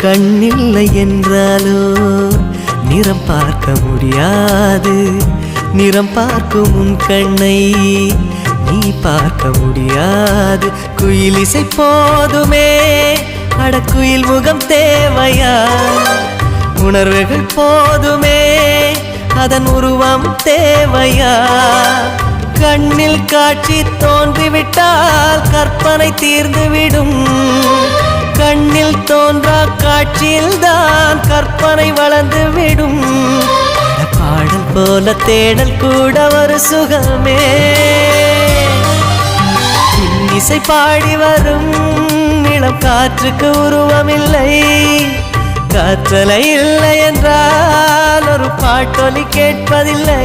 கண்ணில்லை என்றாலோ நிறம் பார்க்க முடியாது. நிறம் பார்க்கும் உன் கண்ணை நீ பார்க்க முடியாது. குயில் இசை போதுமே, அடக்குயில் முகம் தேவையா? உணர்வுகள் போதுமே, அதன் உருவம் தேவையா? கண்ணில் காட்சி தோன்றிவிட்டால் கற்பனை தீர்ந்துவிடும். கண்ணில் தோன்றா காட்சியில்தான் கற்பனை வளர்ந்துவிடும். பாடல் போல தேடல் கூட ஒரு சுகமே. இசை பாடி வரும் இளம் காற்றுக்கு உருவமில்லை. காற்றலை இல்லை என்றால் ஒரு பாட்டொலி கேட்பதில்லை.